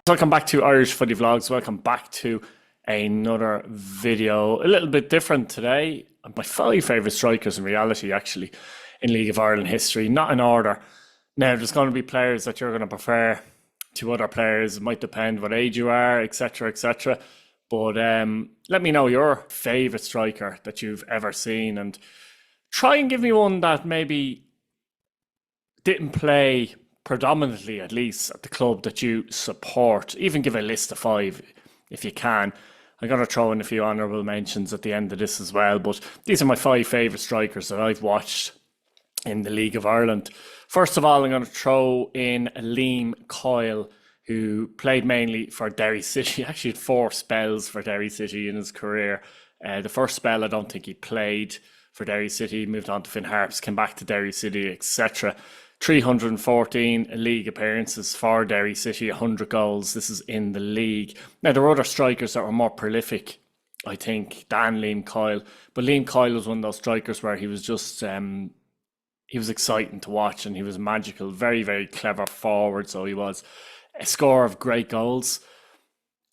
Welcome back to Irish Footy Vlogs. Welcome back to another video. A little bit different today. My 5 favourite strikers in reality, actually, in League of Ireland history, not in order. Now, there's going to be players that you're going to prefer to other players. It might depend what age you are, etc., etc. But let me know your favourite striker that you've ever seen, and try and give me one that maybe didn't play predominantly, at least, at the club that you support. Even give a list of 5 if you can. I'm going to throw in a few honourable mentions at the end of this as well, but these are my 5 favourite strikers that I've watched in the League of Ireland. First of all, I'm going to throw in Liam Coyle, who played mainly for Derry City. He actually had 4 spells for Derry City in his career. The first spell, I don't think he played for Derry City. He moved on to Finn Harps, came back to Derry City, etc. 314 league appearances for Derry City, 100 goals. This is in the league. Now, there were other strikers that were more prolific, I think, than Liam Coyle. But Liam Coyle was one of those strikers where he was just, he was exciting to watch, and he was magical. Very, very clever forward, so he was. A scorer of great goals.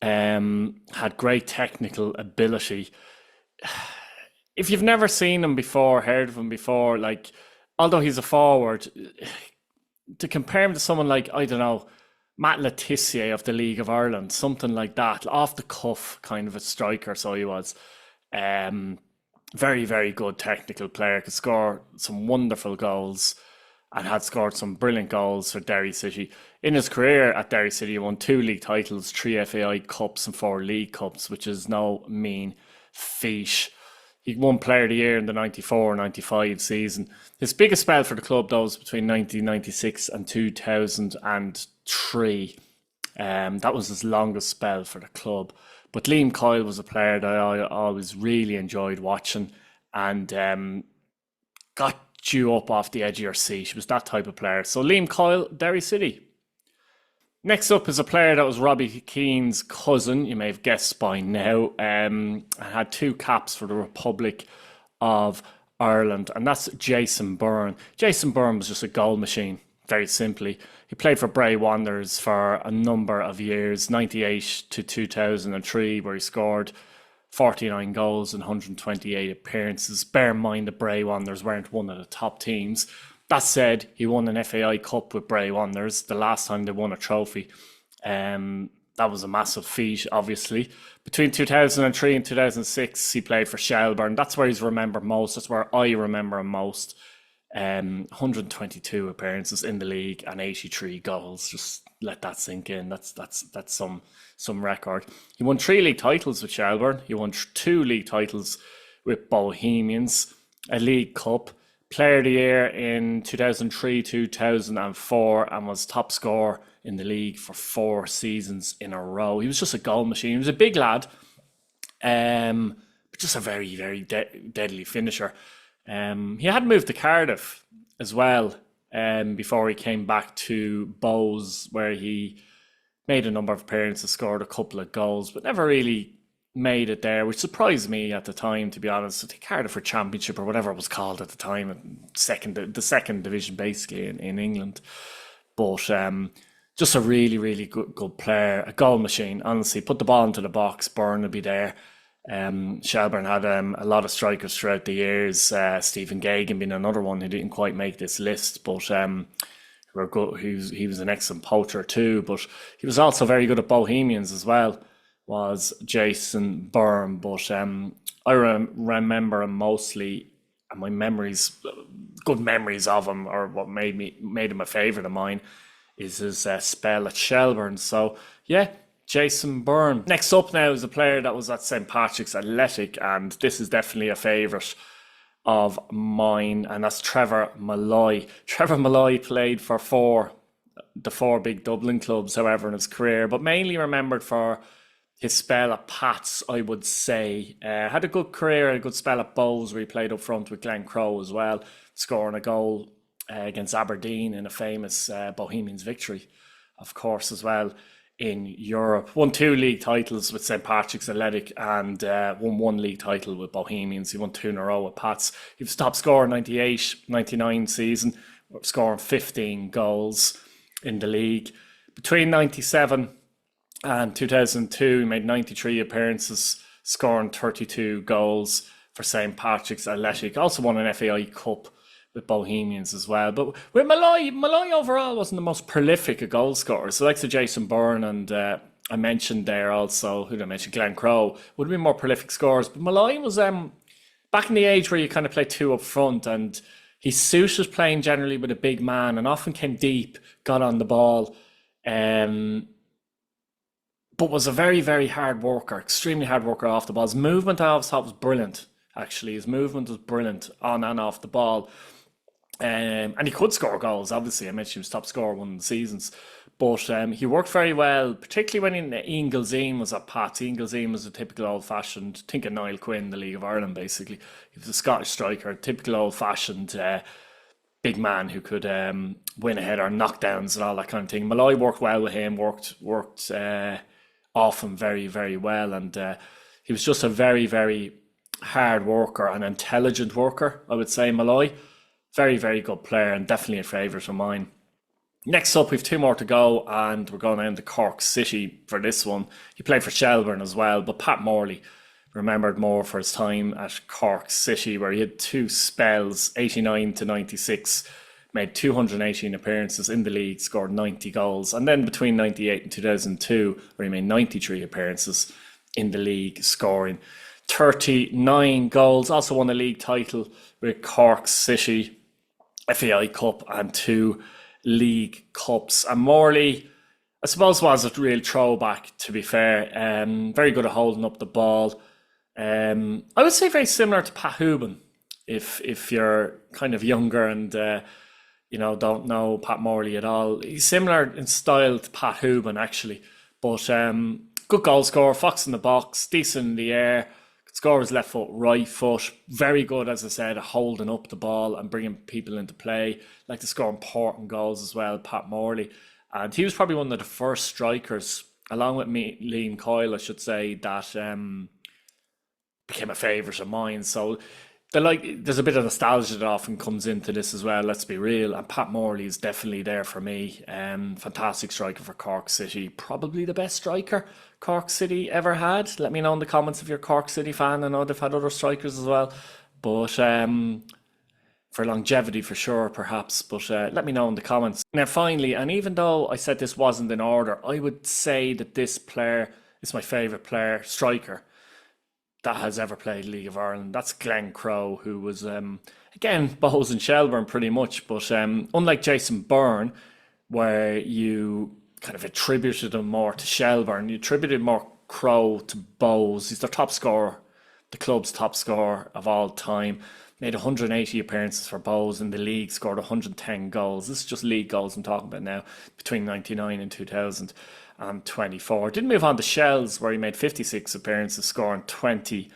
Had great technical ability. If you've never seen him before, heard of him before, like, although he's a forward, to compare him to someone like, I don't know, Matt Letizia of the League of Ireland, something like that, off the cuff kind of a striker, so he was. Very, very good technical player, could score some wonderful goals and had scored some brilliant goals for Derry City. In his career at Derry City, he won 2 league titles, 3 FAI Cups and 4 League Cups, which is no mean feat. He won Player of the Year in the 94-95 season. His biggest spell for the club, though, was between 1996 and 2003. That was his longest spell for the club. But Liam Coyle was a player that I always really enjoyed watching, and got you up off the edge of your seat. He was that type of player. So Liam Coyle, Derry City. Next up is a player that was Robbie Keane's cousin, you may have guessed by now. Had 2 caps for the Republic of Ireland, and that's Jason Byrne. Jason Byrne was just a goal machine, very simply. He played for Bray Wanderers for a number of years, 98 to 2003, where he scored 49 goals and 128 appearances. Bear in mind the Bray Wanderers weren't one of the top teams. That said, he won an FAI Cup with Bray Wanderers, the last time they won a trophy. That was a massive feat, obviously. Between 2003 and 2006, he played for Shelbourne. That's where he's remembered most. That's where I remember him most. 122 appearances in the league and 83 goals. Just let that sink in. That's some record. He won 3 league titles with Shelbourne. He won 2 league titles with Bohemians, a League Cup, Player of the Year in 2003-2004, and was top scorer in the league for 4 seasons in a row. He was just a goal machine. He was a big lad, but just a very, very deadly finisher. He had moved to Cardiff as well before he came back to Bows, where he made a number of appearances, scored a couple of goals, but never really made it there, which surprised me at the time, to be honest. I think Cardiff for Championship or whatever it was called at the time, the second division basically in England. But just a really, really good player, a goal machine. Honestly, put the ball into the box, Byrne would be there. Shelbourne had a lot of strikers throughout the years. Stephen Gagan being another one who didn't quite make this list, but were good. He was an excellent poacher too, but he was also very good at Bohemians as well, was Jason Byrne. But I remember him mostly, and my memories, good memories of him, or what made him a favourite of mine, is his spell at Shelbourne. So yeah, Jason Byrne. Next up now is a player that was at St. Patrick's Athletic, and this is definitely a favourite of mine, and that's Trevor Malloy. Trevor Malloy played for the 4 big Dublin clubs, however, in his career, but mainly remembered for his spell at Pats, I would say. Had a good career, a good spell at Bows, where he played up front with Glen Crowe as well, scoring a goal against Aberdeen in a famous Bohemians victory, of course, as well, in Europe. Won 2 league titles with St. Patrick's Athletic, and won 1 league title with Bohemians. He won 2 in a row with Pats. He was top scorer 98-99 season, scoring 15 goals in the league. Between 97 And 2002, he made 93 appearances, scoring 32 goals for St. Patrick's Athletic. Also won an FAI Cup with Bohemians as well. But with Malloy overall wasn't the most prolific of goal scorers. So like Jason Byrne and I mentioned there also, who did I mention? Glenn Crowe would have been more prolific scorers. But Malloy was back in the age where you kind of play two up front, and he suited playing generally with a big man and often came deep, got on the ball. But was a very, very hard worker, extremely hard worker off the ball. His movement I always thought was brilliant, actually. His movement was brilliant on and off the ball. And he could score goals, obviously. I mentioned he was top scorer one of the seasons. But he worked very well, particularly when Ian Gilzean was at Pats. Ian Gilzean was a typical old-fashioned, think of Niall Quinn, the League of Ireland, basically. He was a Scottish striker, typical old-fashioned big man who could win a header, knockdowns and all that kind of thing. Malloy worked well with him, worked often very, very well. And he was just a very, very hard worker, an intelligent worker, I would say, Malloy. Very, very good player and definitely a favourite of mine. Next up, we have two more to go, and we're going down to Cork City for this one. He played for Shelbourne as well, but Pat Morley remembered more for his time at Cork City, where he had two spells, 89 to 96, made 218 appearances in the league, scored 90 goals. And then between 98 and 2002, where he made 93 appearances in the league, scoring 39 goals. Also won a league title with Cork City, FAI Cup and 2 League Cups. And Morley, I suppose, was a real throwback, to be fair. Very good at holding up the ball. I would say very similar to Pat Hooban, if you're kind of younger and don't know Pat Morley at all. He's similar in style to Pat Hooban, actually. But good goal scorer, fox in the box, decent in the air. Could score his left foot, right foot. Very good, as I said, at holding up the ball and bringing people into play. Like to score important goals as well, Pat Morley. And he was probably one of the first strikers, along with me, Liam Coyle, I should say, that became a favourite of mine. So there's a bit of nostalgia that often comes into this as well, let's be real. And Pat Morley is definitely there for me. Fantastic striker for Cork City. Probably the best striker Cork City ever had. Let me know in the comments if you're a Cork City fan. I know they've had other strikers as well. But for longevity, for sure, perhaps. But let me know in the comments. Now, finally, and even though I said this wasn't in order, I would say that this player is my favourite player, striker, that has ever played League of Ireland. That's Glenn Crowe, who was, again, Bohs and Shelbourne pretty much. But unlike Jason Byrne, where you kind of attributed him more to Shelbourne, you attributed more Crowe to Bohs. He's their top scorer, the club's top scorer of all time. Made 180 appearances for Bohs in the league, scored 110 goals. This is just league goals I'm talking about now, between 99 and 2024. Didn't move on to Shells, where he made 56 appearances, scoring 20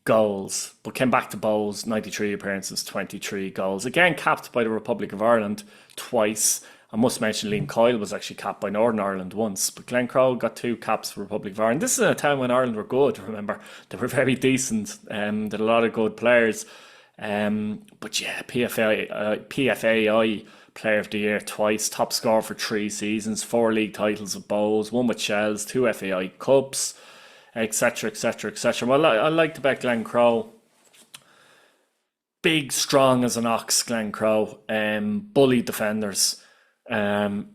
goals. But came back to Bohs, 93 appearances, 23 goals. Again, capped by the Republic of Ireland twice. I must mention Liam Coyle was actually capped by Northern Ireland once. But Glenn Crowe got 2 caps for Republic of Ireland. This is in a time when Ireland were good, remember. They were very decent. They had a lot of good players. But yeah, PFAI Player of the Year twice, top scorer for 3 seasons, 4 league titles with Bohs, 1 with Shells, 2 FAI Cups, etc, etc, etc. Well, I liked about Glenn Crowe. Big, strong as an ox, Glenn Crowe. Bullied defenders. Think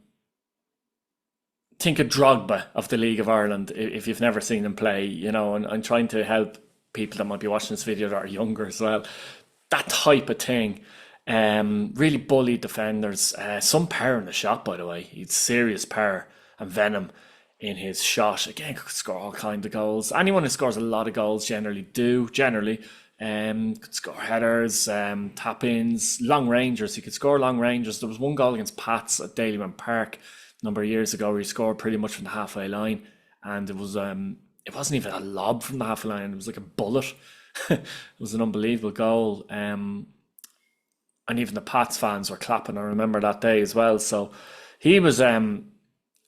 of Drogba of the League of Ireland, if you've never seen him play, and I'm trying to help people that might be watching this video that are younger as well. That type of thing. Really bullied defenders. Some power in the shot, by the way. He's serious power and venom in his shot. Again, could score all kinds of goals. Anyone who scores a lot of goals generally. Could score headers, tap-ins, long rangers. He could score long rangers. There was one goal against Pats at Dalymount Park a number of years ago where he scored pretty much from the halfway line, and it wasn't even a lob from the halfway line. It was like a bullet. It was an unbelievable goal. And even the Pats fans were clapping. I remember that day as well. So he was a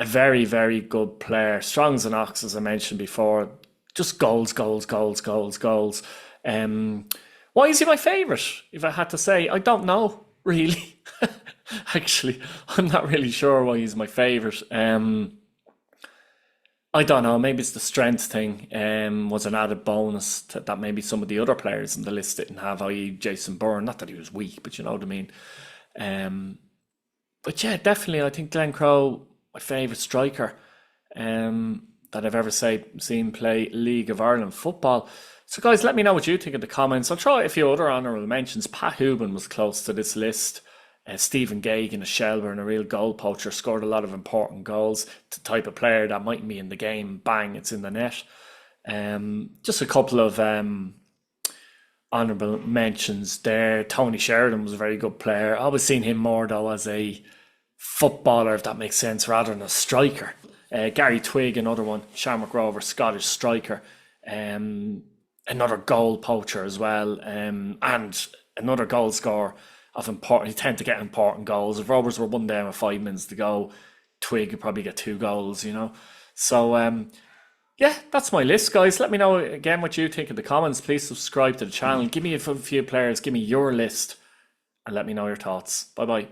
very, very good player. Strong as an ox, as I mentioned before. Just goals, goals, goals, goals, goals. Why is he my favourite? If I had to say, I don't know, really. Actually, I'm not really sure why he's my favourite. I don't know. Maybe it's the strength thing. Was an added bonus that maybe some of the other players in the list didn't have, i.e., Jason Byrne. Not that he was weak, but you know what I mean. Um, but yeah, definitely, I think Glenn Crowe, my favourite striker that I've ever seen play League of Ireland football. So, guys, let me know what you think in the comments. I'll throw out a few other honourable mentions. Pat Hooban was close to this list. Stephen Gagan, a Shelbourne, a real goal poacher, scored a lot of important goals. The type of player that mightn't be in the game, bang, it's in the net. Just a couple of honourable mentions there. Tony Sheridan was a very good player. I always seen him more though as a footballer, if that makes sense, rather than a striker. Gary Twigg, another one. Shamrock Rover, Scottish striker. Another goal poacher as well. And another goal scorer of important. He tend to get important goals. If Rovers were 1 down with 5 minutes to go, Twig would probably get 2 goals, you know. So yeah, that's my list, guys. Let me know again what you think in the comments. Please subscribe to the channel. Give me a few players. Give me your list and let me know your thoughts. Bye bye.